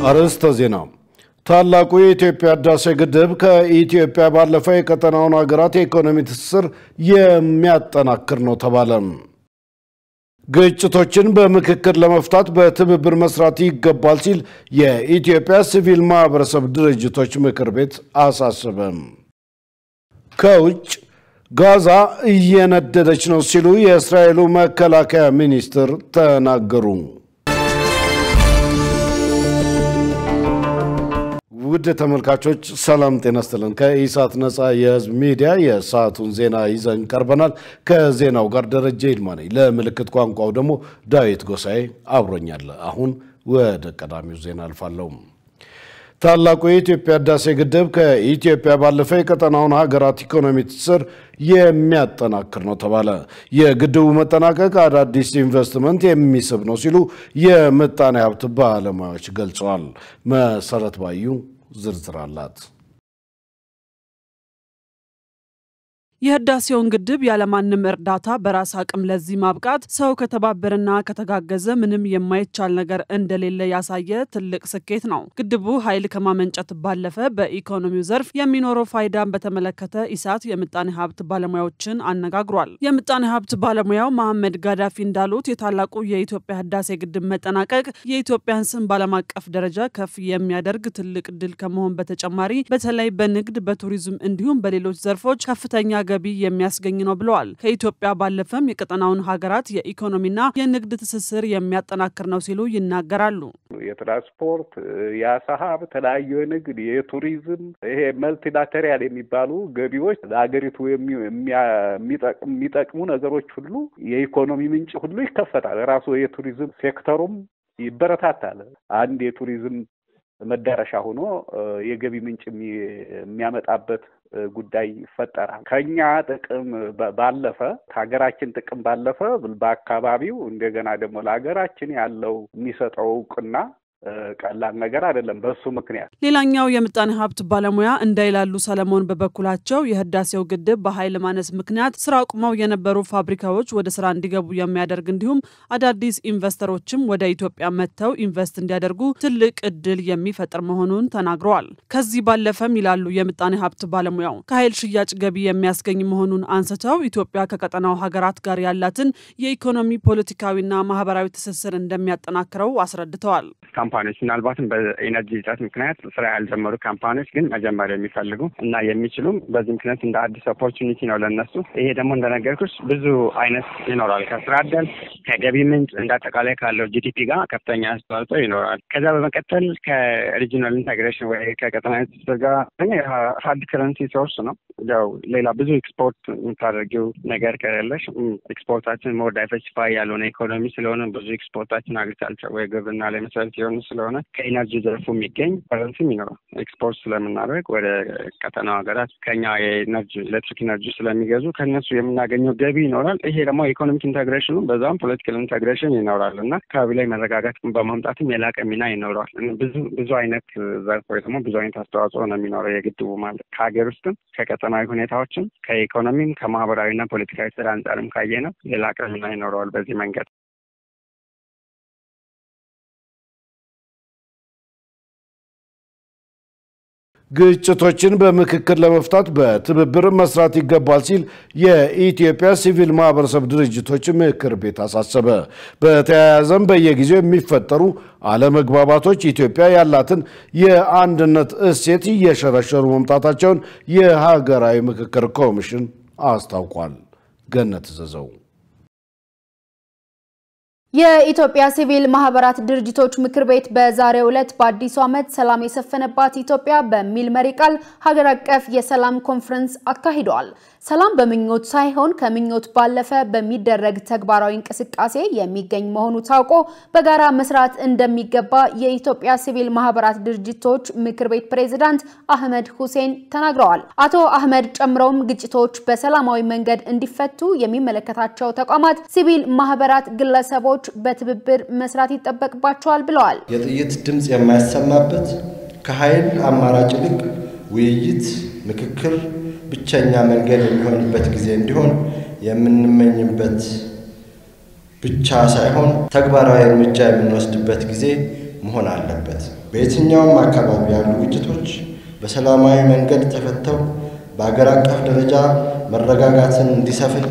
አርዕስተ ዜና ታላቁ የኢትዮጵያ ህዳሴ ግድብ ከኢትዮጵያ ባለፈ የቀጠናውን ሀገራት የኢኮኖሚ ትስስር የሚያጠናክር ነው ተባለ። ግጭቶችን በምክክር ለመፍታት በትብብር መስራት ይገባል ሲል የኢትዮጵያ ሲቪል ማህበረሰብ ድርጅቶች ምክር ቤት አሳሰበ። ከውጭ ጋዛ እየነደደች ነው ሲሉ የእስራኤሉ መከላከያ ሚኒስትር ተናገሩ። ውድ ተመልካቾች ሰላም ጤና ይስጥልን። ከኢሳት ነፃ የህዝብ ሚዲያ የሰዓቱን ዜና ይዘን ቀርበናል። ከዜናው ጋር ደረጀ ይልማ ነኝ። ለምልክት ቋንቋው ደግሞ ዳዊት ጎሳኤ አብሮኛል። አሁን ወደ ቀዳሚው ዜና አልፋለሁ። ታላቁ የኢትዮጵያ ህዳሴ ግድብ ከኢትዮጵያ ባለፈ የቀጠናውን ሀገራት ኢኮኖሚ ትስስር የሚያጠናክር ነው ተባለ። የግድቡ መጠናቀቅ አዳዲስ ኢንቨስትመንት የሚስብ ነው ሲሉ የምጣኔ ሀብት ባለሙያዎች ገልጸዋል። መሰረት ባዩ ዝርዝር አላት። የህዳሴውን ግድብ ያለማንም እርዳታ በራስ አቅም ለዚህ ማብቃት ሰው ከተባበረና ከተጋገዘ ምንም የማይቻል ነገር እንደሌለ ያሳየ ትልቅ ስኬት ነው። ግድቡ ኃይል ከማመንጨት ባለፈ በኢኮኖሚው ዘርፍ የሚኖረው ፋይዳን በተመለከተ ኢሳት የምጣኔ ሀብት ባለሙያዎችን አነጋግሯል። የምጣኔ ሀብት ባለሙያው መሐመድ ጋዳፊ እንዳሉት የታላቁ የኢትዮጵያ ህዳሴ ግድብ መጠናቀቅ የኢትዮጵያን ስም ባለም አቀፍ ደረጃ ከፍ የሚያደርግ ትልቅ ድል ከመሆን በተጨማሪ በተለይ በንግድ በቱሪዝም እንዲሁም በሌሎች ዘርፎች ከፍተኛ ገቢ የሚያስገኝ ነው ብለዋል። ከኢትዮጵያ ባለፈም የቀጠናውን ሀገራት የኢኮኖሚና የንግድ ትስስር የሚያጠናክር ነው ሲሉ ይናገራሉ። የትራንስፖርት፣ የአሳ ሀብት፣ ተለያዩ የንግድ፣ የቱሪዝም ይሄ መልቲላተሪያል የሚባሉ ገቢዎች ለሀገሪቱ የሚጠቅሙ ነገሮች ሁሉ የኢኮኖሚ ምንጭ ሁሉ ይከፈታል። ራሱ የቱሪዝም ሴክተሩም ይበረታታል። አንድ የቱሪዝም መዳረሻ ሆኖ የገቢ ምንጭ የሚያመጣበት ጉዳይ ይፈጠራል። ከኛ ጥቅም ባለፈ ሀገራችን ጥቅም ባለፈ በአካባቢው እንደገና ደግሞ ለሀገራችን ያለው የሚሰጠው እውቅና ቀላል ነገር አይደለም። በሱ ምክንያት ሌላኛው የምጣኔ ሀብት ባለሙያ እንዳይላሉ ሰለሞን በበኩላቸው የህዳሴው ግድብ በኃይል ማነስ ምክንያት ስራ አቁመው የነበሩ ፋብሪካዎች ወደ ስራ እንዲገቡ የሚያደርግ እንዲሁም አዳዲስ ኢንቨስተሮችም ወደ ኢትዮጵያ መጥተው ኢንቨስት እንዲያደርጉ ትልቅ እድል የሚፈጥር መሆኑን ተናግረዋል። ከዚህ ባለፈም ይላሉ የምጣኔ ሀብት ባለሙያው ከኃይል ሽያጭ ገቢ የሚያስገኝ መሆኑን አንስተው ኢትዮጵያ ከቀጠናው ሀገራት ጋር ያላትን የኢኮኖሚ ፖለቲካዊና ማህበራዊ ትስስር እንደሚያጠናክረው አስረድተዋል። ካምፓኒዎች ምናልባትም በኢነርጂ እጥረት ምክንያት ስራ ያልጀመሩ ካምፓኒዎች ግን መጀመር የሚፈልጉ እና የሚችሉም በዚህ ምክንያት እንደ አዲስ ኦፖርቹኒቲ ነው ለነሱ። ይሄ ደግሞ እንደነገርኩሽ ብዙ አይነት ይኖራል። ከስራ ዕድል፣ ከገቢ ምንጭ፣ እንዳጠቃላይ ካለው ጂዲፒ ጋር ከፍተኛ አስተዋጽኦ ይኖራል። ከዛ በመቀጠል ከሪጂናል ኢንቴግሬሽን ወይ ከቀጠናዊ ትስስር ጋር ሃርድ ከረንሲ ሶርስ ነው። ያው ሌላ ብዙ ኤክስፖርት የምታደርጊው ነገር ከሌለሽ ኤክስፖርታችን ሞር ዳይቨርሲፋይ ያልሆነ ኢኮኖሚ ስለሆነ ብዙ ኤክስፖርታችን አግሪካልቸር ወይ ግብርና ላይ መሰረት የሆኑ ስለሆነ ከኢነርጂ ዘርፉ የሚገኝ ከረንሲም ይኖራል። ኤክስፖርት ስለምናደርግ ወደ ቀጠናው ሀገራት ከኛ የኤነርጂ ኤሌክትሪክ ኢነርጂ ስለሚገዙ ከነሱ የምናገኘው ገቢ ይኖራል። ይሄ ደግሞ ኢኮኖሚክ ኢንቴግሬሽኑ በዛም ፖለቲካል ኢንቴግሬሽን ይኖራል እና አካባቢ ላይ መረጋጋት በማምጣትም የላቀ ሚና ይኖረዋል። ብዙ አይነት ዘርፎች ደግሞ ብዙ አይነት አስተዋጽኦ ነው የሚኖረው የግድቡ ማለት ከሀገር ውስጥም ከቀጠናዊ ሁኔታዎችም ከኢኮኖሚም ከማህበራዊና ፖለቲካዊ ስራ አንጻርም ካየነው የላቀ ሚና ይኖረዋል በዚህ መንገድ። ግጭቶችን በምክክር ለመፍታት በትብብር መስራት ይገባል ሲል የኢትዮጵያ ሲቪል ማህበረሰብ ድርጅቶች ምክር ቤት አሳሰበ። በተያያዘም በየጊዜው የሚፈጠሩ አለመግባባቶች ኢትዮጵያ ያላትን የአንድነት እሴት እየሸረሸሩ መምጣታቸውን የሀገራዊ ምክክር ኮሚሽን አስታውቋል። ገነት ዘዘው የኢትዮጵያ ሲቪል ማህበራት ድርጅቶች ምክር ቤት በዛሬው ዕለት በአዲሱ ዓመት ሰላም የሰፈነባት ኢትዮጵያ በሚል መሪ ቃል ሀገር አቀፍ የሰላም ኮንፈረንስ አካሂዷል። ሰላም በምኞት ሳይሆን ከምኞት ባለፈ በሚደረግ ተግባራዊ እንቅስቃሴ የሚገኝ መሆኑ ታውቆ በጋራ መስራት እንደሚገባ የኢትዮጵያ ሲቪል ማህበራት ድርጅቶች ምክር ቤት ፕሬዝዳንት አህመድ ሁሴን ተናግረዋል። አቶ አህመድ ጨምረውም ግጭቶች በሰላማዊ መንገድ እንዲፈቱ የሚመለከታቸው ተቋማት፣ ሲቪል ማህበራት፣ ግለሰቦች በትብብር መስራት ይጠበቅባቸዋል ብለዋል። የጥይት ድምጽ የማይሰማበት ከኃይል አማራጭ ይልቅ ውይይት፣ ምክክር ብቸኛ መንገድ የሚሆንበት ጊዜ እንዲሆን የምንመኝበት ብቻ ሳይሆን ተግባራዊ እርምጃ የምንወስድበት ጊዜ መሆን አለበት። በየትኛውም አካባቢ ያሉ ግጭቶች በሰላማዊ መንገድ ተፈተው በአገር አቀፍ ደረጃ መረጋጋትን እንዲሰፍን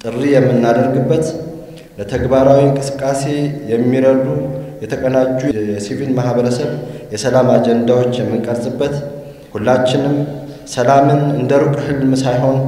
ጥሪ የምናደርግበት ለተግባራዊ እንቅስቃሴ የሚረዱ የተቀናጁ የሲቪል ማህበረሰብ የሰላም አጀንዳዎች የምንቀርጽበት ሁላችንም ሰላምን እንደ ሩቅ ህልም ሳይሆን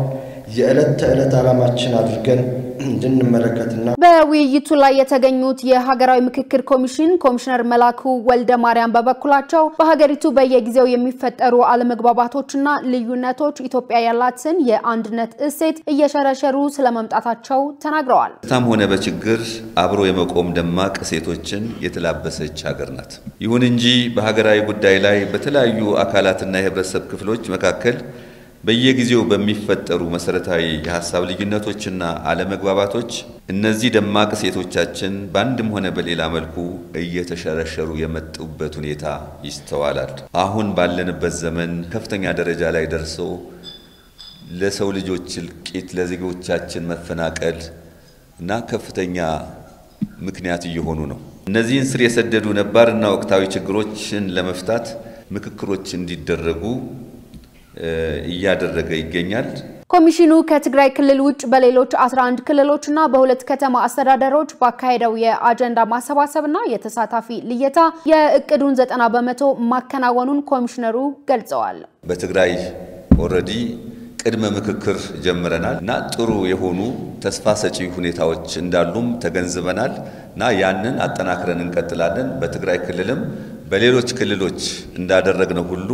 የዕለት ተዕለት ዓላማችን አድርገን እንድንመለከትና በውይይቱ ላይ የተገኙት የሀገራዊ ምክክር ኮሚሽን ኮሚሽነር መላኩ ወልደ ማርያም በበኩላቸው በሀገሪቱ በየጊዜው የሚፈጠሩ አለመግባባቶችና ልዩነቶች ኢትዮጵያ ያላትን የአንድነት እሴት እየሸረሸሩ ስለመምጣታቸው ተናግረዋል። ታም ሆነ በችግር አብሮ የመቆም ደማቅ እሴቶችን የተላበሰች ሀገር ናት። ይሁን እንጂ በሀገራዊ ጉዳይ ላይ በተለያዩ አካላትና የህብረተሰብ ክፍሎች መካከል በየጊዜው በሚፈጠሩ መሰረታዊ የሐሳብ ልዩነቶችና አለመግባባቶች እነዚህ ደማቅ እሴቶቻችን በአንድም ሆነ በሌላ መልኩ እየተሸረሸሩ የመጡበት ሁኔታ ይስተዋላል። አሁን ባለንበት ዘመን ከፍተኛ ደረጃ ላይ ደርሶ ለሰው ልጆች እልቂት፣ ለዜጎቻችን መፈናቀል እና ከፍተኛ ምክንያት እየሆኑ ነው። እነዚህን ስር የሰደዱ ነባርና ወቅታዊ ችግሮችን ለመፍታት ምክክሮች እንዲደረጉ እያደረገ ይገኛል። ኮሚሽኑ ከትግራይ ክልል ውጭ በሌሎች 11 ክልሎችና በሁለት ከተማ አስተዳደሮች ባካሄደው የአጀንዳ ማሰባሰብና የተሳታፊ ልየታ የእቅዱን 90% ማከናወኑን ኮሚሽነሩ ገልጸዋል። በትግራይ ኦሬዲ ቅድመ ምክክር ጀምረናል እና ጥሩ የሆኑ ተስፋ ሰጪ ሁኔታዎች እንዳሉም ተገንዝበናል እና ያንን አጠናክረን እንቀጥላለን። በትግራይ ክልልም በሌሎች ክልሎች እንዳደረግነው ሁሉ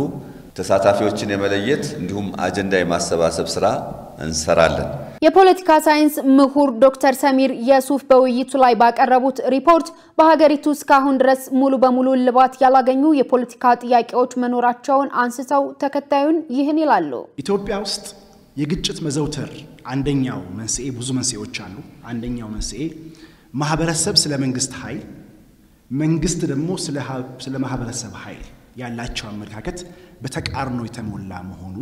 ተሳታፊዎችን የመለየት እንዲሁም አጀንዳ የማሰባሰብ ስራ እንሰራለን። የፖለቲካ ሳይንስ ምሁር ዶክተር ሰሚር የሱፍ በውይይቱ ላይ ባቀረቡት ሪፖርት በሀገሪቱ እስካሁን ድረስ ሙሉ በሙሉ ልባት ያላገኙ የፖለቲካ ጥያቄዎች መኖራቸውን አንስተው ተከታዩን ይህን ይላሉ። ኢትዮጵያ ውስጥ የግጭት መዘውተር አንደኛው መንስኤ ብዙ መንስኤዎች አሉ። አንደኛው መንስኤ ማህበረሰብ ስለ መንግስት ኃይል፣ መንግስት ደግሞ ስለ ማህበረሰብ ኃይል ያላቸው አመለካከት በተቃርኖ የተሞላ መሆኑ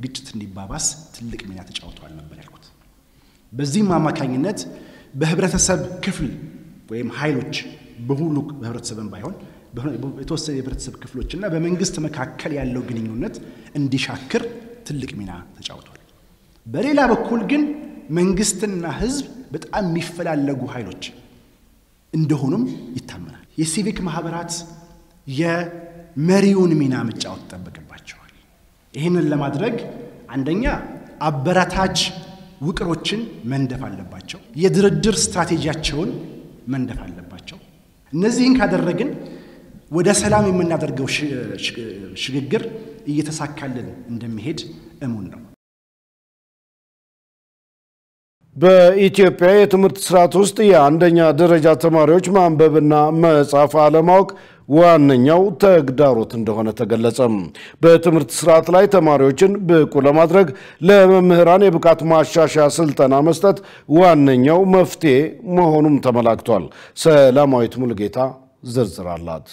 ግጭት እንዲባባስ ትልቅ ሚና ተጫውቷል ነበር ያልኩት። በዚህም አማካኝነት በህብረተሰብ ክፍል ወይም ኃይሎች በሁሉ በህብረተሰብም ባይሆን የተወሰነ የህብረተሰብ ክፍሎችና በመንግስት መካከል ያለው ግንኙነት እንዲሻክር ትልቅ ሚና ተጫውቷል። በሌላ በኩል ግን መንግስትና ህዝብ በጣም የሚፈላለጉ ኃይሎች እንደሆኑም ይታመናል። የሲቪክ ማህበራት የመሪውን ሚና መጫወት ተጠበቀባቸዋል። ይህንን ለማድረግ አንደኛ አበራታች ውቅሮችን መንደፍ አለባቸው። የድርድር ስትራቴጂያቸውን መንደፍ አለባቸው። እነዚህን ካደረግን ወደ ሰላም የምናደርገው ሽግግር እየተሳካልን እንደሚሄድ እሙን ነው። በኢትዮጵያ የትምህርት ስርዓት ውስጥ የአንደኛ ደረጃ ተማሪዎች ማንበብና መጻፍ አለማወቅ ዋነኛው ተግዳሮት እንደሆነ ተገለጸ። በትምህርት ስርዓት ላይ ተማሪዎችን ብቁ ለማድረግ ለመምህራን የብቃት ማሻሻያ ስልጠና መስጠት ዋነኛው መፍትሄ መሆኑም ተመላክቷል። ሰላማዊት ሙሉጌታ ዝርዝር አላት።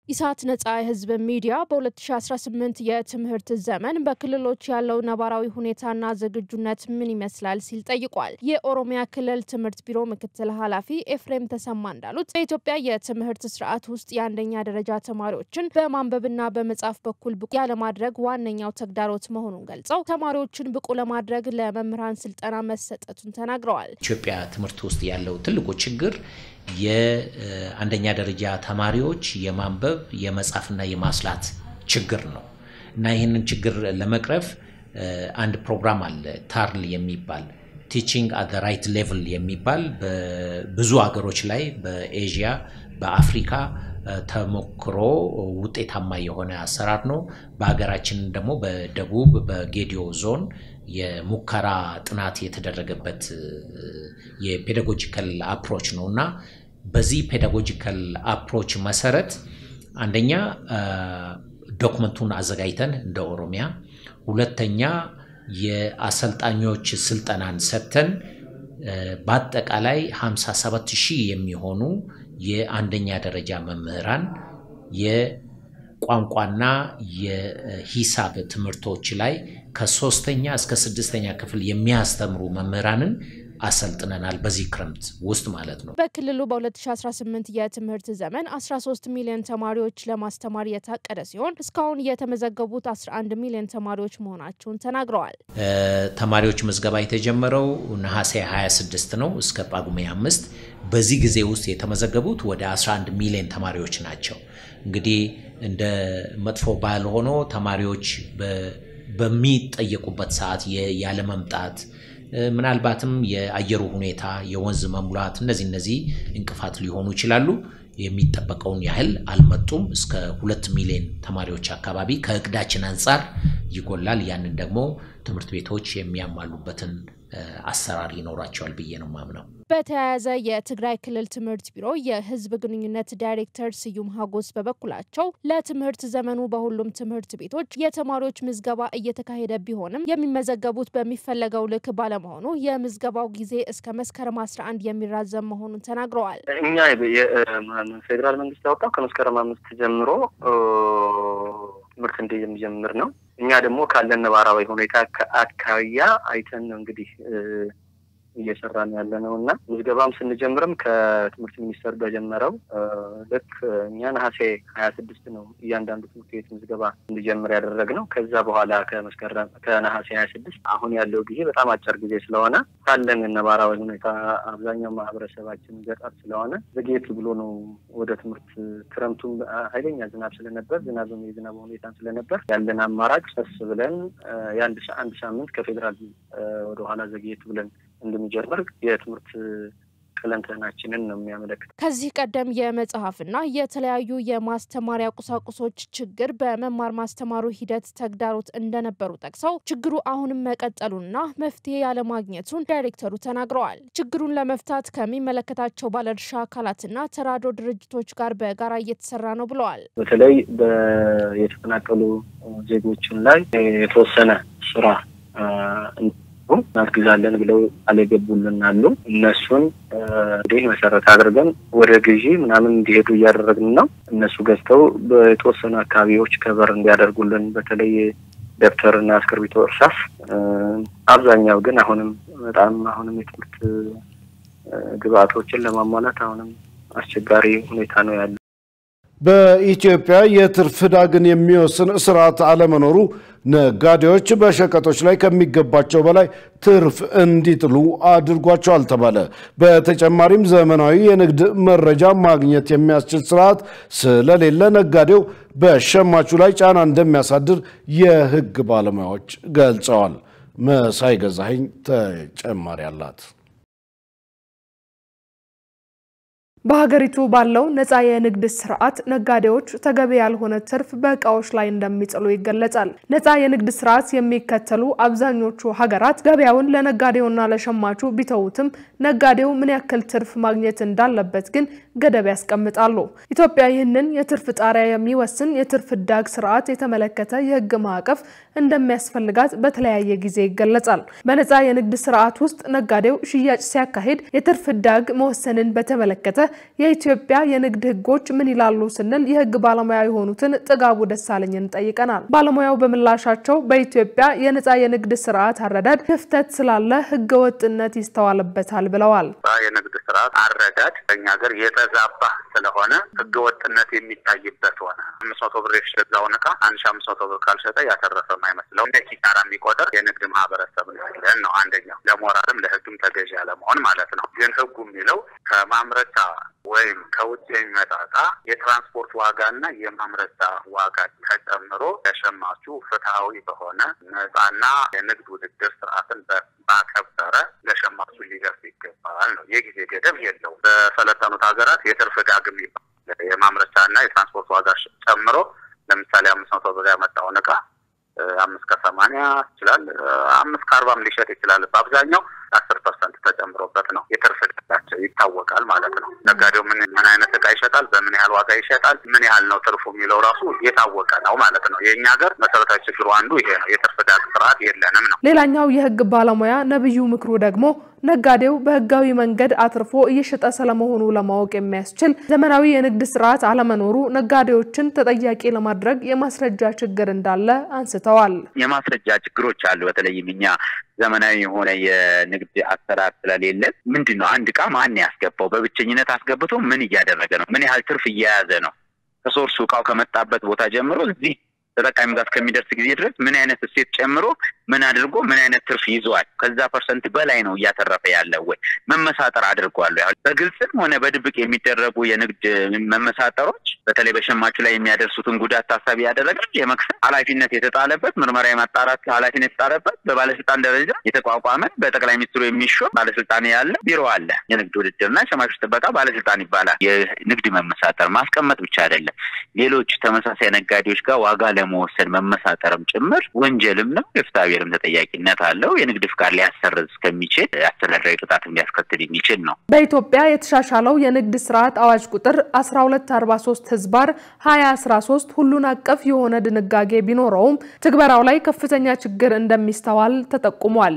ኢሳት ነጻ የህዝብ ሚዲያ በ2018 የትምህርት ዘመን በክልሎች ያለው ነባራዊ ሁኔታና ዝግጁነት ምን ይመስላል ሲል ጠይቋል። የኦሮሚያ ክልል ትምህርት ቢሮ ምክትል ኃላፊ ኤፍሬም ተሰማ እንዳሉት በኢትዮጵያ የትምህርት ስርዓት ውስጥ የአንደኛ ደረጃ ተማሪዎችን በማንበብና በመጻፍ በኩል ብቁ ያለማድረግ ዋነኛው ተግዳሮት መሆኑን ገልጸው ተማሪዎችን ብቁ ለማድረግ ለመምህራን ስልጠና መሰጠቱን ተናግረዋል። ኢትዮጵያ ትምህርት ውስጥ ያለው ትልቁ ችግር የአንደኛ ደረጃ ተማሪዎች የማንበብ የመጻፍና የማስላት ችግር ነው እና ይሄንን ችግር ለመቅረፍ አንድ ፕሮግራም አለ ታርል የሚባል ቲቺንግ አት ዘ ራይት ሌቭል የሚባል በብዙ ሀገሮች ላይ በኤዥያ በአፍሪካ ተሞክሮ ውጤታማ የሆነ አሰራር ነው። በሀገራችን ደግሞ በደቡብ በጌዲዮ ዞን የሙከራ ጥናት የተደረገበት የፔዳጎጂካል አፕሮች ነውና በዚህ ፔዳጎጂካል አፕሮች መሰረት አንደኛ ዶክመንቱን አዘጋጅተን እንደ ኦሮሚያ፣ ሁለተኛ የአሰልጣኞች ስልጠናን ሰጥተን በአጠቃላይ 57000 የሚሆኑ የአንደኛ ደረጃ መምህራን የቋንቋና የሂሳብ ትምህርቶች ላይ ከ3ኛ እስከ 6ኛ ክፍል የሚያስተምሩ መምህራንን አሰልጥነናል በዚህ ክረምት ውስጥ ማለት ነው። በክልሉ በ2018 የትምህርት ዘመን 13 ሚሊዮን ተማሪዎች ለማስተማር የታቀደ ሲሆን እስካሁን የተመዘገቡት 11 ሚሊዮን ተማሪዎች መሆናቸውን ተናግረዋል። ተማሪዎች ምዝገባ የተጀመረው ነሐሴ 26 ነው እስከ ጳጉሜ 5 በዚህ ጊዜ ውስጥ የተመዘገቡት ወደ 11 ሚሊዮን ተማሪዎች ናቸው። እንግዲህ እንደ መጥፎ ባህል ሆኖ ተማሪዎች በሚጠየቁበት ሰዓት ያለ መምጣት ምናልባትም የአየሩ ሁኔታ የወንዝ መሙላት እነዚህ እንቅፋት ሊሆኑ ይችላሉ። የሚጠበቀውን ያህል አልመጡም። እስከ 2 ሚሊዮን ተማሪዎች አካባቢ ከእቅዳችን አንፃር ይጎላል። ያንን ደግሞ ትምህርት ቤቶች የሚያሟሉበትን አሰራር ይኖራቸዋል ብዬ ነው ማምነው። በተያያዘ የትግራይ ክልል ትምህርት ቢሮ የህዝብ ግንኙነት ዳይሬክተር ስዩም ሀጎስ በበኩላቸው ለትምህርት ዘመኑ በሁሉም ትምህርት ቤቶች የተማሪዎች ምዝገባ እየተካሄደ ቢሆንም የሚመዘገቡት በሚፈለገው ልክ ባለመሆኑ የምዝገባው ጊዜ እስከ መስከረም 11 የሚራዘም መሆኑን ተናግረዋል። እኛ ፌደራል መንግስት ያወጣው ከመስከረም 5 ጀምሮ ትምህርት እንደሚጀምር ነው። እኛ ደግሞ ካለን ነባራዊ ሁኔታ ከአካባቢያ አይተን ነው እንግዲህ እየሰራን ያለነውና ምዝገባም ስንጀምርም ከትምህርት ሚኒስቴር በጀመረው ልክ እኛ ነሐሴ 26 ነው እያንዳንዱ ትምህርት ቤት ምዝገባ እንዲጀምር ያደረግነው። ከዛ በኋላ ከነሐሴ 26 አሁን ያለው ጊዜ በጣም አጭር ጊዜ ስለሆነ ካለን ነባራዊ ሁኔታ አብዛኛው ማህበረሰባችን ገጠር ስለሆነ ዘግየት ብሎ ነው ወደ ትምህርት ክረምቱም ኃይለኛ ዝናብ ስለነበር የዝናብ ሁኔታ ስለነበር ያለን አማራጭ ቀስ ብለን አንድ ሳምንት ከፌደራል ወደ ኋላ ዘግየት ብለን እንደሚጀምር የትምህርት ክለንተናችንን ነው የሚያመለክተው። ከዚህ ቀደም የመጽሐፍና የተለያዩ የማስተማሪያ ቁሳቁሶች ችግር በመማር ማስተማሩ ሂደት ተግዳሮት እንደነበሩ ጠቅሰው ችግሩ አሁንም መቀጠሉና መፍትሄ ያለማግኘቱን ዳይሬክተሩ ተናግረዋል። ችግሩን ለመፍታት ከሚመለከታቸው ባለድርሻ አካላትና ተራድኦ ድርጅቶች ጋር በጋራ እየተሰራ ነው ብለዋል። በተለይ የተፈናቀሉ ዜጎችን ላይ የተወሰነ ስራ እናግዛለን ብለው አለገቡልን አሉ። እነሱን እንግዲህ መሰረት አድርገን ወደ ግዢ ምናምን እንዲሄዱ እያደረግን ነው። እነሱ ገዝተው በተወሰኑ አካባቢዎች ከበር እንዲያደርጉልን በተለይ ደብተርና እስክርቢቶ እርሳስ አብዛኛው ግን አሁንም የትምህርት ግብአቶችን ለማሟላት አሁንም አስቸጋሪ ሁኔታ ነው ያለው። በኢትዮጵያ የትርፍ ዕዳን የሚወስን ስርዓት አለመኖሩ ነጋዴዎች በሸቀጦች ላይ ከሚገባቸው በላይ ትርፍ እንዲጥሉ አድርጓቸዋል ተባለ። በተጨማሪም ዘመናዊ የንግድ መረጃ ማግኘት የሚያስችል ስርዓት ስለሌለ ነጋዴው በሸማቹ ላይ ጫና እንደሚያሳድር የህግ ባለሙያዎች ገልጸዋል። መሳይ ገዛኸኝ ተጨማሪ አላት። በሀገሪቱ ባለው ነፃ የንግድ ስርዓት ነጋዴዎች ተገቢ ያልሆነ ትርፍ በእቃዎች ላይ እንደሚጥሉ ይገለጻል። ነፃ የንግድ ስርዓት የሚከተሉ አብዛኞቹ ሀገራት ገበያውን ለነጋዴውና ለሸማቹ ቢተውትም ነጋዴው ምን ያክል ትርፍ ማግኘት እንዳለበት ግን ገደብ ያስቀምጣሉ። ኢትዮጵያ ይህንን የትርፍ ጣሪያ የሚወስን የትርፍ ዕዳግ ስርዓት የተመለከተ የህግ ማዕቀፍ እንደሚያስፈልጋት በተለያየ ጊዜ ይገለጻል። በነፃ የንግድ ስርዓት ውስጥ ነጋዴው ሽያጭ ሲያካሂድ የትርፍ ዕዳግ መወሰንን በተመለከተ የኢትዮጵያ የንግድ ህጎች ምን ይላሉ ስንል የህግ ባለሙያ የሆኑትን ጥጋቡ ደሳለኝን ጠይቀናል። ባለሙያው በምላሻቸው በኢትዮጵያ የነፃ የንግድ ስርዓት አረዳድ ክፍተት ስላለ ህገወጥነት ይስተዋልበታል ብለዋል። የንግድ ስርዓት አረዳድ በእኛ ሀገር የተዛባ ስለሆነ ህገወጥነት የሚታይበት ሆነ 500 ብር የሸጠውን ዕቃ 1500 ብር ካልሸጠ ያተረፈ የማይመስለው እንደ ኪሳራ የሚቆጠር የንግድ ማህበረሰብ ነው። አንደኛው ለሞራልም ለህግም ተገዥ ያለመሆን ማለት ነው። ግን ህጉ የሚለው ከማምረቻ ወይም ከውጭ የሚመጣ ዕቃ የትራንስፖርት ዋጋና የማምረቻ ዋጋ ተጨምሮ ለሸማቹ ፍትሃዊ በሆነ ነፃና የንግድ ውድድር ስርዓትን ባከበረ ለሸማቹ ሊደርስ ይገባል ነው። የጊዜ ገደብ የለው። በሰለጠኑት ሀገራት የትርፍ ዕዳግ የማምረቻና የትራንስፖርት ዋጋ ጨምሮ ለምሳሌ 500 ብር ያመጣውን ዕቃ 5.80 ይችላል 5.40 ሊሸጥ ይችላል። በአብዛኛው 10% ተጨምሮበት ነው የትርፍ ዕዳጋቸው ይታወቃል ማለት ነው። ነጋዴው ምን አይነት ዕቃ ይሸጣል፣ በምን ያህል ዋጋ ይሸጣል፣ ምን ያህል ነው ትርፉ የሚለው ራሱ የታወቀ ነው ማለት ነው። የኛ ሀገር መሰረታዊ ችግሩ አንዱ ይሄ ነው። የትርፍ ዕዳግ ስርዓት የለንም ነው። ሌላኛው የህግ ባለሙያ ነብዩ ምክሩ ደግሞ ነጋዴው በህጋዊ መንገድ አትርፎ እየሸጠ ስለመሆኑ ለማወቅ የሚያስችል ዘመናዊ የንግድ ስርዓት አለመኖሩ ነጋዴዎችን ተጠያቂ ለማድረግ የማስረጃ ችግር እንዳለ አንስተዋል። የማስረጃ ችግሮች አሉ። በተለይም እኛ ዘመናዊ የሆነ የንግድ አሰራር ስለሌለ ምንድነው አንድ ዕቃ ማን ያስገባው በብቸኝነት አስገብቶ ምን እያደረገ ነው ምን ያህል ትርፍ እየያዘ ነው ከሶርሱ ዕቃው ከመጣበት ቦታ ጀምሮ እዚህ ተጠቃሚ ጋር እስከሚደርስ ጊዜ ድረስ ምን አይነት እሴት ጨምሮ ምን አድርጎ ምን አይነት ትርፍ ይዟል ከዛ ፐርሰንት በላይ ነው እያተረፈ ያለው ወይ መመሳጠር አድርጓል ያው በግልጽም ሆነ በድብቅ የሚደረጉ የንግድ መመሳጠሮች በተለይ በሸማቹ ላይ የሚያደርሱትን ጉዳት ታሳቢ ያደረገ የመክሰስ ኃላፊነት የተጣለበት ምርመራ የማጣራት ኃላፊነት የተጣለበት በባለስልጣን ደረጃ የተቋቋመ በጠቅላይ ሚኒስትሩ የሚሾም ባለስልጣን ያለ ቢሮ አለ የንግድ ውድድርና ሸማቾች ጥበቃ ባለስልጣን ይባላል የንግድ መመሳጠር ማስቀመጥ ብቻ አይደለም ሌሎች ተመሳሳይ ነጋዴዎች ጋር ዋጋ ለመወሰን መመሳጠርም ጭምር ወንጀልም ነው ፍትሐብሔርም ተጠያቂነት አለው የንግድ ፍቃድ ሊያሰርዝ እስከሚችል አስተዳደራዊ ቅጣት ሊያስከትል የሚችል ነው። በኢትዮጵያ የተሻሻለው የንግድ ስርዓት አዋጅ ቁጥር 1243/2013 ሁሉን አቀፍ የሆነ ድንጋጌ ቢኖረውም ትግበራው ላይ ከፍተኛ ችግር እንደሚስተዋል ተጠቁሟል።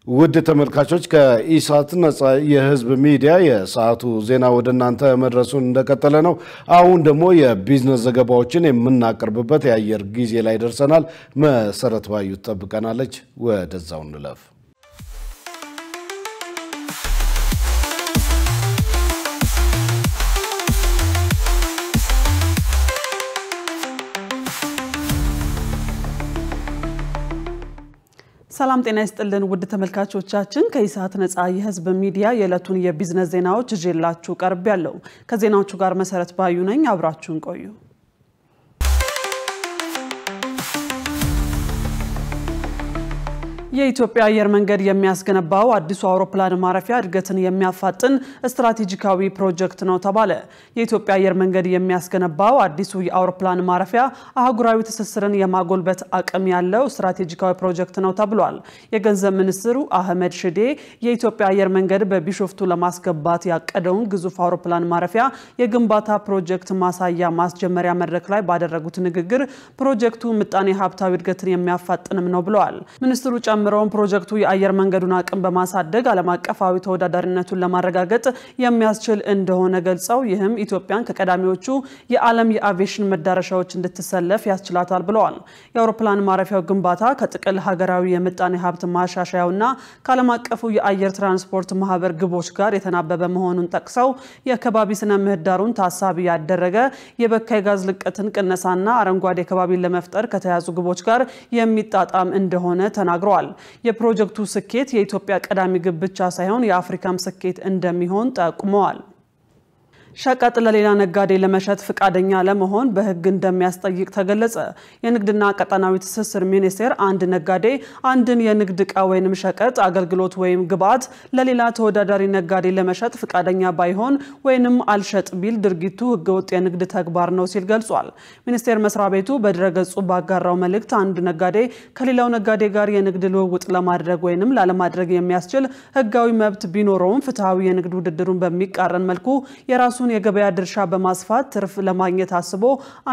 ውድ ተመልካቾች ከኢሳት ነጻ የህዝብ ሚዲያ የሰዓቱ ዜና ወደናንተ መድረሱን እንደቀጠለ ነው። አሁን ደግሞ የቢዝነስ ዘገባዎችን የምናቀርብበት የአየር ጊዜ ላይ ደርሰናል። መሰረት ባዩ ተጠብቀናለች። ወደዛው እንለፍ። ሰላም ጤና ይስጥልን ውድ ተመልካቾቻችን ከኢሳት ነጻ የህዝብ ሚዲያ የዕለቱን የቢዝነስ ዜናዎች ይዤላችሁ ቀርቤያለሁ። ከዜናዎቹ ጋር መሰረት ባዩ ነኝ። አብራችሁን ቆዩ። የኢትዮጵያ አየር መንገድ የሚያስገነባው አዲሱ አውሮፕላን ማረፊያ እድገትን የሚያፋጥን ስትራቴጂካዊ ፕሮጀክት ነው ተባለ። የኢትዮጵያ አየር መንገድ የሚያስገነባው አዲሱ የአውሮፕላን ማረፊያ አህጉራዊ ትስስርን የማጎልበት አቅም ያለው ስትራቴጂካዊ ፕሮጀክት ነው ተብሏል። የገንዘብ ሚኒስትሩ አህመድ ሽዴ የኢትዮጵያ አየር መንገድ በቢሾፍቱ ለማስገባት ያቀደውን ግዙፍ አውሮፕላን ማረፊያ የግንባታ ፕሮጀክት ማሳያ ማስጀመሪያ መድረክ ላይ ባደረጉት ንግግር ፕሮጀክቱ ምጣኔ ሀብታዊ እድገትን የሚያፋጥንም ነው ብለዋል። ሚኒስትሩ ጨምረውን ፕሮጀክቱ የአየር መንገዱን አቅም በማሳደግ ዓለም አቀፋዊ ተወዳዳሪነቱን ለማረጋገጥ የሚያስችል እንደሆነ ገልጸው ይህም ኢትዮጵያን ከቀዳሚዎቹ የዓለም የአቪዬሽን መዳረሻዎች እንድትሰለፍ ያስችላታል ብለዋል። የአውሮፕላን ማረፊያው ግንባታ ከጥቅል ሀገራዊ የምጣኔ ሀብት ማሻሻያውና ከዓለም አቀፉ የአየር ትራንስፖርት ማህበር ግቦች ጋር የተናበበ መሆኑን ጠቅሰው የከባቢ ስነ ምህዳሩን ታሳቢ ያደረገ የበካይ ጋዝ ልቀትን ቅነሳና አረንጓዴ ከባቢን ለመፍጠር ከተያዙ ግቦች ጋር የሚጣጣም እንደሆነ ተናግረዋል። የፕሮጀክቱ ስኬት የኢትዮጵያ ቀዳሚ ግብ ብቻ ሳይሆን የአፍሪካም ስኬት እንደሚሆን ጠቁመዋል። ሸቀጥ ለሌላ ነጋዴ ለመሸጥ ፍቃደኛ ለመሆን በህግ እንደሚያስጠይቅ ተገለጸ። የንግድና ቀጣናዊ ትስስር ሚኒስቴር አንድ ነጋዴ አንድን የንግድ ዕቃ ወይንም ሸቀጥ አገልግሎት ወይም ግብዓት ለሌላ ተወዳዳሪ ነጋዴ ለመሸጥ ፍቃደኛ ባይሆን ወይንም አልሸጥ ቢል ድርጊቱ ህገወጥ የንግድ ተግባር ነው ሲል ገልጿል። ሚኒስቴር መስሪያ ቤቱ በድረገጹ ባጋራው መልእክት አንድ ነጋዴ ከሌላው ነጋዴ ጋር የንግድ ልውውጥ ለማድረግ ወይንም ላለማድረግ የሚያስችል ህጋዊ መብት ቢኖረውም ፍትሃዊ የንግድ ውድድሩን በሚቃረን መልኩ የራሱን የገበያ ድርሻ በማስፋት ትርፍ ለማግኘት አስቦ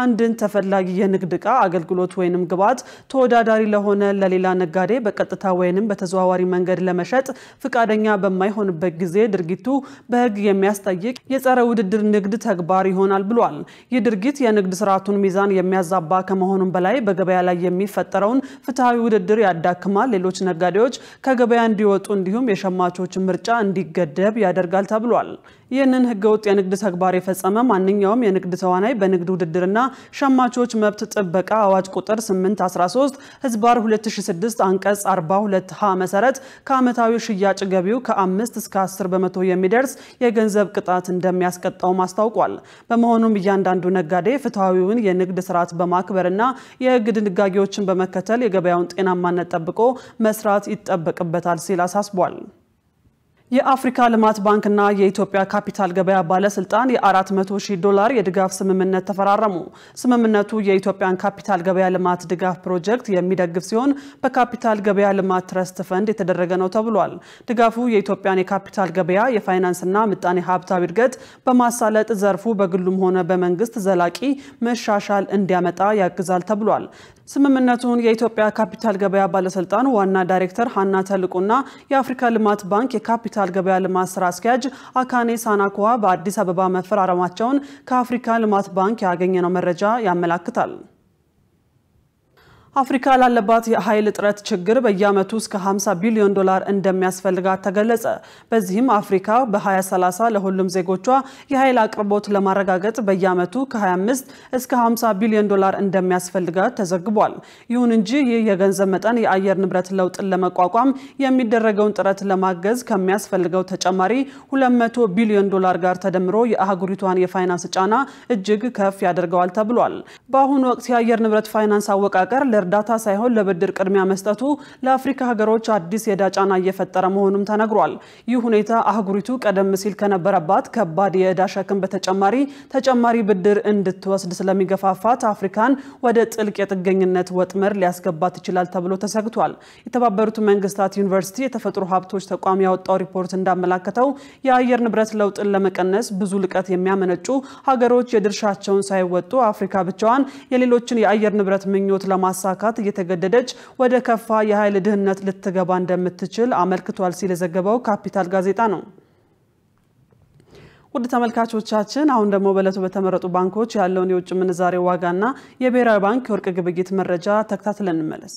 አንድን ተፈላጊ የንግድ ዕቃ አገልግሎት ወይንም ግብዓት ተወዳዳሪ ለሆነ ለሌላ ነጋዴ በቀጥታ ወይንም በተዘዋዋሪ መንገድ ለመሸጥ ፍቃደኛ በማይሆንበት ጊዜ ድርጊቱ በህግ የሚያስጠይቅ የጸረ ውድድር ንግድ ተግባር ይሆናል ብሏል። ይህ ድርጊት የንግድ ስርዓቱን ሚዛን የሚያዛባ ከመሆኑም በላይ በገበያ ላይ የሚፈጠረውን ፍትሃዊ ውድድር ያዳክማል፣ ሌሎች ነጋዴዎች ከገበያ እንዲወጡ እንዲሁም የሸማቾች ምርጫ እንዲገደብ ያደርጋል ተብሏል። ይህንን ህገወጥ የንግድ ተግባር የፈጸመ ማንኛውም የንግድ ተዋናይ በንግድ ውድድርና ሸማቾች መብት ጥበቃ አዋጅ ቁጥር 813/2006 አንቀጽ 42ሀ መሰረት ከዓመታዊ ሽያጭ ገቢው ከ5 እስከ 10 በመቶ የሚደርስ የገንዘብ ቅጣት እንደሚያስቀጣው ማስታውቋል። በመሆኑም እያንዳንዱ ነጋዴ ፍትሃዊውን የንግድ ስርዓት በማክበርና የህግ ድንጋጌዎችን በመከተል የገበያውን ጤናማነት ጠብቆ መስራት ይጠበቅበታል ሲል አሳስቧል። የአፍሪካ ልማት ባንክና የኢትዮጵያ ካፒታል ገበያ ባለስልጣን $400,000 የድጋፍ ስምምነት ተፈራረሙ። ስምምነቱ የኢትዮጵያን ካፒታል ገበያ ልማት ድጋፍ ፕሮጀክት የሚደግፍ ሲሆን በካፒታል ገበያ ልማት ትረስት ፈንድ የተደረገ ነው ተብሏል። ድጋፉ የኢትዮጵያን የካፒታል ገበያ የፋይናንስና ምጣኔ ሀብታዊ እድገት በማሳለጥ ዘርፉ በግሉም ሆነ በመንግስት ዘላቂ መሻሻል እንዲያመጣ ያግዛል ተብሏል። ስምምነቱን የኢትዮጵያ ካፒታል ገበያ ባለስልጣን ዋና ዳይሬክተር ሀና ተልቁና የአፍሪካ ልማት ባንክ የካፒታል ገበያ ልማት ስራ አስኪያጅ አካኔ ሳናኮዋ በአዲስ አበባ መፈራረማቸውን ከአፍሪካ ልማት ባንክ ያገኘነው መረጃ ያመለክታል። አፍሪካ ላለባት የኃይል እጥረት ችግር በየዓመቱ እስከ 50 ቢሊዮን ዶላር እንደሚያስፈልጋት ተገለጸ። በዚህም አፍሪካ በ2030 ለሁሉም ዜጎቿ የኃይል አቅርቦት ለማረጋገጥ በየዓመቱ ከ25 እስከ 50 ቢሊዮን ዶላር እንደሚያስፈልጋት ተዘግቧል። ይሁን እንጂ ይህ የገንዘብ መጠን የአየር ንብረት ለውጥን ለመቋቋም የሚደረገውን ጥረት ለማገዝ ከሚያስፈልገው ተጨማሪ 200 ቢሊዮን ዶላር ጋር ተደምሮ የአህጉሪቷን የፋይናንስ ጫና እጅግ ከፍ ያደርገዋል ተብሏል። በአሁኑ ወቅት የአየር ንብረት ፋይናንስ አወቃቀር እርዳታ ሳይሆን ለብድር ቅድሚያ መስጠቱ ለአፍሪካ ሀገሮች አዲስ የዳጫና እየፈጠረ መሆኑም ተነግሯል። ይህ ሁኔታ አህጉሪቱ ቀደም ሲል ከነበረባት ከባድ የዕዳ ሸክም ተጨማሪ ብድር እንድትወስድ ስለሚገፋፋት አፍሪካን ወደ ጥልቅ የጥገኝነት ወጥመድ ሊያስገባት ይችላል ተብሎ ተሰግቷል። የተባበሩት መንግስታት ዩኒቨርሲቲ የተፈጥሮ ሀብቶች ተቋም ያወጣው ሪፖርት እንዳመለከተው የአየር ንብረት ለውጥን ለመቀነስ ብዙ ልቀት የሚያመነጩ ሀገሮች የድርሻቸውን ሳይወጡ አፍሪካ ብቻዋን የሌሎችን የአየር ንብረት ምኞት ለማሳካት እየተገደደች ወደ ከፋ የኃይል ድህነት ልትገባ እንደምትችል አመልክቷል ሲል የዘገበው ካፒታል ጋዜጣ ነው። ውድ ተመልካቾቻችን አሁን ደግሞ በለቱ በተመረጡ ባንኮች ያለውን የውጭ ምንዛሬ ዋጋና የብሔራዊ ባንክ የወርቅ ግብይት መረጃ ተከታትለን እንመለስ።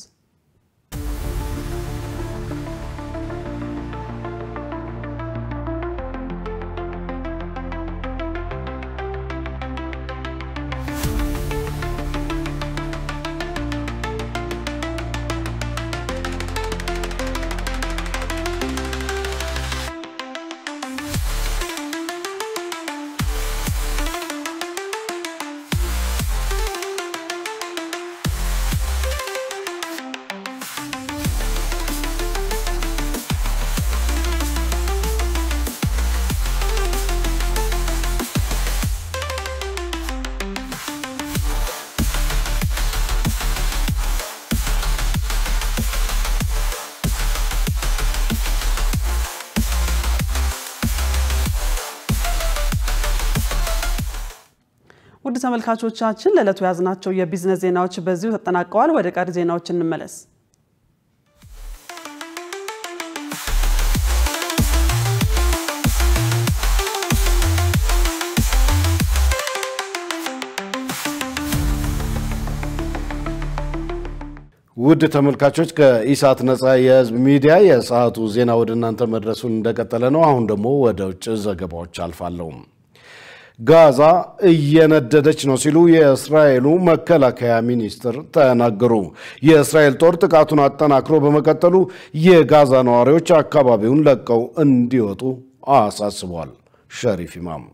ውድ ተመልካቾቻችን ለለቱ ያዝናቸው የቢዝነስ ዜናዎች በዚሁ ተጠናቀዋል። ወደ ቀሪ ዜናዎች እንመለስ። ውድ ተመልካቾች ከኢሳት ነጻ የህዝብ ሚዲያ የሰዓቱ ዜና ወደ እናንተ መድረሱን እንደቀጠለ ነው። አሁን ደግሞ ወደ ውጭ ዘገባዎች አልፋለሁ። ጋዛ እየነደደች ነው ሲሉ የእስራኤሉ መከላከያ ሚኒስትር ተናገሩ። የእስራኤል ጦር ጥቃቱን አጠናክሮ በመቀጠሉ የጋዛ ነዋሪዎች አካባቢውን ለቀው እንዲወጡ አሳስቧል። ሸሪፍ ኢማም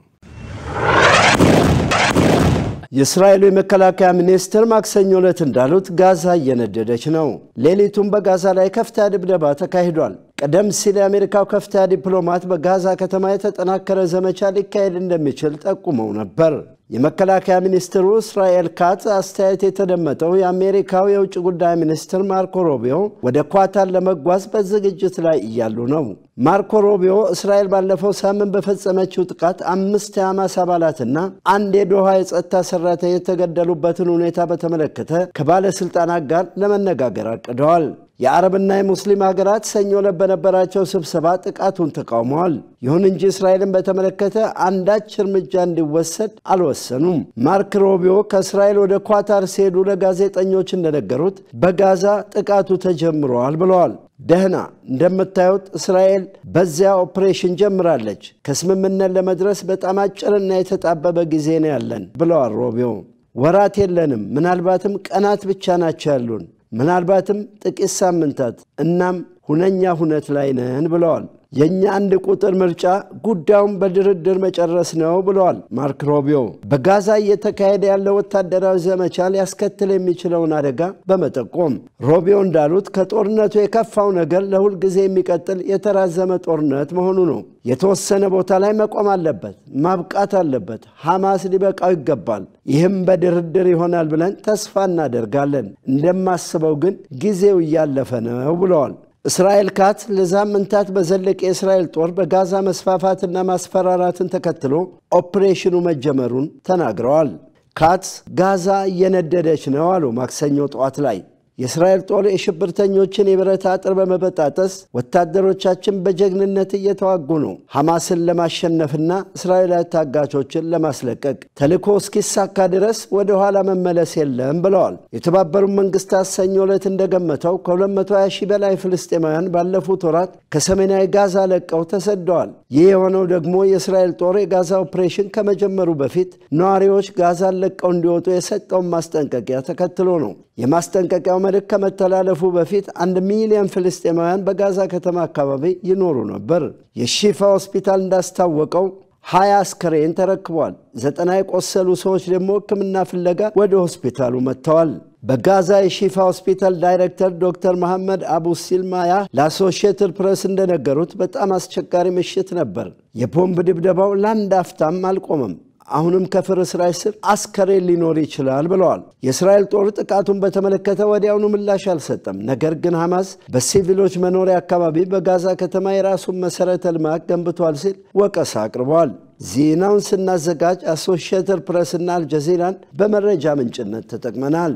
የእስራኤሉ የመከላከያ ሚኒስትር ማክሰኞ ዕለት እንዳሉት ጋዛ እየነደደች ነው። ሌሊቱን በጋዛ ላይ ከፍተኛ ድብደባ ተካሂዷል። ቀደም ሲል የአሜሪካው ከፍተኛ ዲፕሎማት በጋዛ ከተማ የተጠናከረ ዘመቻ ሊካሄድ እንደሚችል ጠቁመው ነበር። የመከላከያ ሚኒስትሩ እስራኤል ካትዝ አስተያየት የተደመጠው የአሜሪካው የውጭ ጉዳይ ሚኒስትር ማርኮ ሩቢዮ ወደ ኳታር ለመጓዝ በዝግጅት ላይ እያሉ ነው። ማርኮ ሩቢዮ እስራኤል ባለፈው ሳምንት በፈጸመችው ጥቃት 5 የሐማስ አባላትና 1 የዶሃ የጸጥታ ሰራተኛ የተገደሉበትን ሁኔታ በተመለከተ ከባለስልጣናት ጋር ለመነጋገር አቅደዋል። የአረብና የሙስሊም ሀገራት ሰኞ ዕለት በነበራቸው ስብሰባ ጥቃቱን ተቃውመዋል። ይሁን እንጂ እስራኤልን በተመለከተ አንዳች እርምጃ እንዲወሰድ አልወሰኑም። ማርክ ሩቢዮ ከእስራኤል ወደ ኳታር ሲሄዱ ለጋዜጠኞች እንደነገሩት በጋዛ ጥቃቱ ተጀምሯል ብለዋል። ደህና እንደምታዩት እስራኤል በዚያ ኦፕሬሽን ጀምራለች። ከስምምነት ለመድረስ በጣም አጭርና የተጣበበ ጊዜ ነው ያለን ብለዋል ሩቢዮ። ወራት የለንም፣ ምናልባትም ቀናት ብቻ ናቸው ያሉን፣ ምናልባትም ጥቂት ሳምንታት፣ እናም ሁነኛ ሁነት ላይ ነን ብለዋል። የኛ አንድ ቁጥር ምርጫ ጉዳዩን በድርድር መጨረስ ነው ብለዋል ማርክ ሩቢዮ። በጋዛ እየተካሄደ ያለው ወታደራዊ ዘመቻ ሊያስከትል የሚችለውን አደጋ በመጠቆም ሩቢዮ እንዳሉት ከጦርነቱ የከፋው ነገር ለሁል ጊዜ የሚቀጥል የተራዘመ ጦርነት መሆኑ ነው። የተወሰነ ቦታ ላይ መቆም አለበት፣ ማብቃት አለበት። ሐማስ ሊበቃው ይገባል። ይህም በድርድር ይሆናል ብለን ተስፋ እናደርጋለን። እንደማስበው ግን ጊዜው እያለፈ ነው ብለዋል። እስራኤል ካትዝ ለሳምንታት በዘለቀ የእስራኤል ጦር በጋዛ መስፋፋትና ማስፈራራትን ተከትሎ ኦፕሬሽኑ መጀመሩን ተናግረዋል። ካትስ ጋዛ እየነደደች ነው አሉ ማክሰኞ ጠዋት ላይ። የእስራኤል ጦር የሽብርተኞችን የብረት አጥር በመበጣጠስ ወታደሮቻችን በጀግንነት እየተዋጉ ነው። ሐማስን ለማሸነፍና እስራኤላዊ ታጋቾችን ለማስለቀቅ ተልዕኮ እስኪሳካ ድረስ ወደ ኋላ መመለስ የለም ብለዋል። የተባበሩት መንግስታት ሰኞ ዕለት እንደገመተው ከ220 ሺህ በላይ ፍልስጤማውያን ባለፉት ወራት ከሰሜናዊ ጋዛ ለቀው ተሰደዋል። ይህ የሆነው ደግሞ የእስራኤል ጦር የጋዛ ኦፕሬሽን ከመጀመሩ በፊት ነዋሪዎች ጋዛን ለቀው እንዲወጡ የሰጠውን ማስጠንቀቂያ ተከትሎ ነው። የማስጠንቀቂያው መልእክት ከመተላለፉ በፊት 1 ሚሊዮን ፍልስጤማውያን በጋዛ ከተማ አካባቢ ይኖሩ ነበር። የሺፋ ሆስፒታል እንዳስታወቀው 20 አስከሬን ተረክቧል። 90 የቆሰሉ ሰዎች ደግሞ ሕክምና ፍለጋ ወደ ሆስፒታሉ መጥተዋል። በጋዛ የሺፋ ሆስፒታል ዳይሬክተር ዶክተር መሐመድ አቡ ሲልማያ ለአሶሺየትድ ፕሬስ እንደነገሩት በጣም አስቸጋሪ ምሽት ነበር። የቦምብ ድብደባው ለአንድ አፍታም አልቆመም። አሁንም ከፍርስራሽ ስር አስከሬን ሊኖር ይችላል ብለዋል። የእስራኤል ጦር ጥቃቱን በተመለከተ ወዲያውኑ ምላሽ አልሰጠም። ነገር ግን ሐማስ በሲቪሎች መኖሪያ አካባቢ በጋዛ ከተማ የራሱን መሰረተ ልማት ገንብቷል ሲል ወቀሳ አቅርበዋል። ዜናውን ስናዘጋጅ አሶሺየትድ ፕሬስ እና አልጀዚራን በመረጃ ምንጭነት ተጠቅመናል።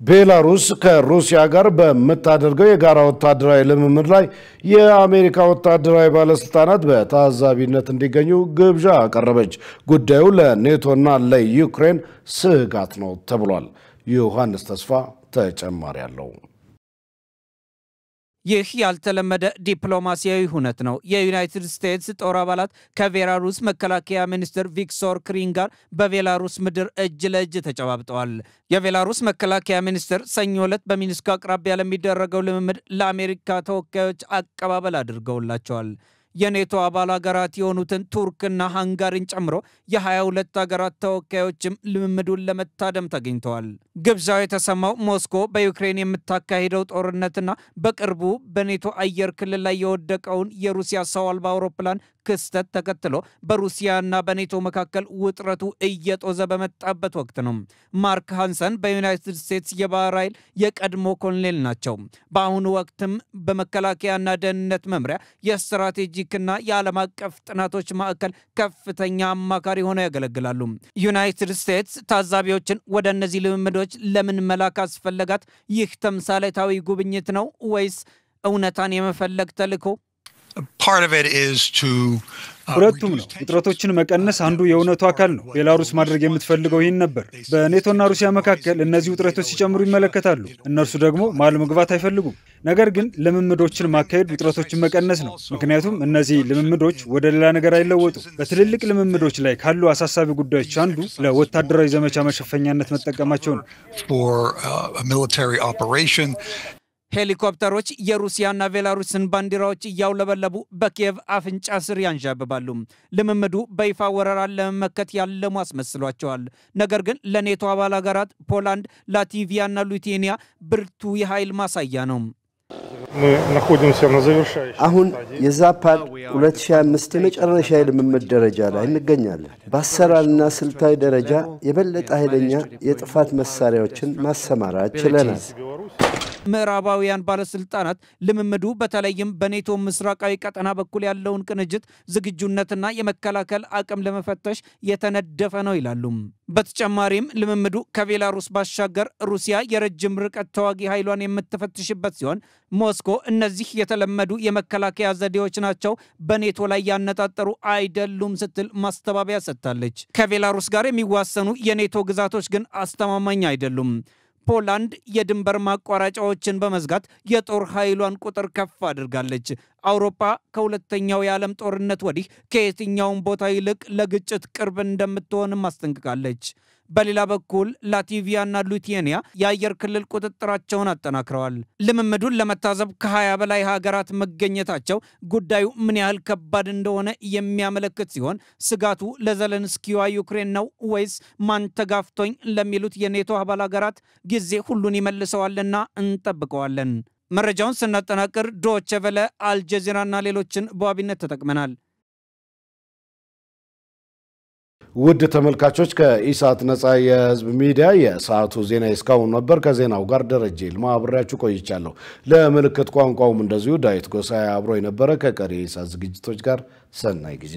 ቤላሩስ ከሩሲያ ጋር በምታደርገው የጋራ ወታደራዊ ልምምድ ላይ የአሜሪካ ወታደራዊ ባለስልጣናት በታዛቢነት እንዲገኙ ግብዣ አቀረበች። ጉዳዩ ለኔቶና ለዩክሬን ስጋት ነው ተብሏል። ዮሐንስ ተስፋ ተጨማሪ አለው። ይህ ያልተለመደ ዲፕሎማሲያዊ ሁነት ነው። የዩናይትድ ስቴትስ ጦር አባላት ከቤላሩስ መከላከያ ሚኒስትር ቪክቶር ክሪን ጋር በቤላሩስ ምድር እጅ ለእጅ ተጨባብጠዋል። የቤላሩስ መከላከያ ሚኒስትር ሰኞ ዕለት በሚንስክ አቅራቢያ ለሚደረገው ልምምድ ለአሜሪካ ተወካዮች አቀባበል አድርገውላቸዋል። የኔቶ አባል ሀገራት የሆኑትን ቱርክና ሃንጋሪን ጨምሮ የ22 ሀገራት ተወካዮችም ልምምዱን ለመታደም ተገኝተዋል። ግብዣው የተሰማው ሞስኮ በዩክሬን የምታካሂደው ጦርነትና በቅርቡ በኔቶ አየር ክልል ላይ የወደቀውን የሩሲያ ሰው አልባ አውሮፕላን ክስተት ተከትሎ በሩሲያና በኔቶ መካከል ውጥረቱ እየጦዘ በመጣበት ወቅት ነው። ማርክ ሃንሰን በዩናይትድ ስቴትስ የባህር ኃይል የቀድሞ ኮሎኔል ናቸው። በአሁኑ ወቅትም በመከላከያና ደህንነት መምሪያ የስትራቴጂክና የዓለም አቀፍ ጥናቶች ማዕከል ከፍተኛ አማካሪ ሆነው ያገለግላሉ። ዩናይትድ ስቴትስ ታዛቢዎችን ወደ እነዚህ ልምምዶች ለምን መላክ አስፈለጋት? ይህ ተምሳሌታዊ ጉብኝት ነው ወይስ እውነታን የመፈለግ ተልዕኮ? ሁለቱም ነው። ውጥረቶችን መቀነስ አንዱ የእውነቱ አካል ነው። ቤላሩስ ማድረግ የምትፈልገው ይህን ነበር። በኔቶና ሩሲያ መካከል እነዚህ ውጥረቶች ሲጨምሩ ይመለከታሉ። እነርሱ ደግሞ መሃል መግባት አይፈልጉም። ነገር ግን ልምምዶችን ማካሄድ ውጥረቶችን መቀነስ ነው። ምክንያቱም እነዚህ ልምምዶች ወደ ሌላ ነገር አይለወጡ። በትልልቅ ልምምዶች ላይ ካሉ አሳሳቢ ጉዳዮች አንዱ ለወታደራዊ ዘመቻ መሸፈኛነት መጠቀማቸው ነው። ሄሊኮፕተሮች የሩሲያና ቤላሩስን ባንዲራዎች እያውለበለቡ በኪየቭ አፍንጫ ስር ያንዣብባሉ። ልምምዱ በይፋ ወረራን ለመመከት ያለሙ አስመስሏቸዋል። ነገር ግን ለኔቶ አባል ሀገራት ፖላንድ፣ ላትቪያና ሊቱዌኒያ ብርቱ የኃይል ማሳያ ነው። አሁን የዛፓድ 2025 የመጨረሻ የልምምድ ደረጃ ላይ እንገኛለን። በአሰራርና ስልታዊ ደረጃ የበለጠ ኃይለኛ የጥፋት መሳሪያዎችን ማሰማራት ችለናል። ምዕራባውያን ባለስልጣናት ልምምዱ በተለይም በኔቶ ምስራቃዊ ቀጠና በኩል ያለውን ቅንጅት ዝግጁነትና የመከላከል አቅም ለመፈተሽ የተነደፈ ነው ይላሉ። በተጨማሪም ልምምዱ ከቤላሩስ ባሻገር ሩሲያ የረጅም ርቀት ተዋጊ ኃይሏን የምትፈትሽበት ሲሆን ሞስኮ እነዚህ የተለመዱ የመከላከያ ዘዴዎች ናቸው፣ በኔቶ ላይ ያነጣጠሩ አይደሉም ስትል ማስተባበያ ሰጥታለች። ከቤላሩስ ጋር የሚዋሰኑ የኔቶ ግዛቶች ግን አስተማማኝ አይደሉም። ፖላንድ የድንበር ማቋረጫዎችን በመዝጋት የጦር ኃይሏን ቁጥር ከፍ አድርጋለች። አውሮፓ ከሁለተኛው የዓለም ጦርነት ወዲህ ከየትኛውም ቦታ ይልቅ ለግጭት ቅርብ እንደምትሆንም አስጠንቅቃለች። በሌላ በኩል ላትቪያና ሊቱዌኒያ የአየር ክልል ቁጥጥራቸውን አጠናክረዋል። ልምምዱን ለመታዘብ ከ20 በላይ ሀገራት መገኘታቸው ጉዳዩ ምን ያህል ከባድ እንደሆነ የሚያመለክት ሲሆን ስጋቱ ለዘለንስኪዋ ዩክሬን ነው ወይስ ማን ተጋፍቶኝ ለሚሉት የኔቶ አባል ሀገራት ጊዜ ሁሉን ይመልሰዋልና እንጠብቀዋለን። መረጃውን ስናጠናቅር ዶቼ ቬለ፣ አልጀዚራና ሌሎችን በዋቢነት ተጠቅመናል። ውድ ተመልካቾች ከኢሳት ነፃ የህዝብ ሚዲያ የሰዓቱ ዜና እስካሁን ነበር። ከዜናው ጋር ደረጀ ይልማ አብሬያችሁ ቆይቻለሁ። ለምልክት ቋንቋውም እንደዚሁ ዳዊት ጎሳዬ አብሮ የነበረ። ከቀሪ የኢሳት ዝግጅቶች ጋር ሰናይ ጊዜ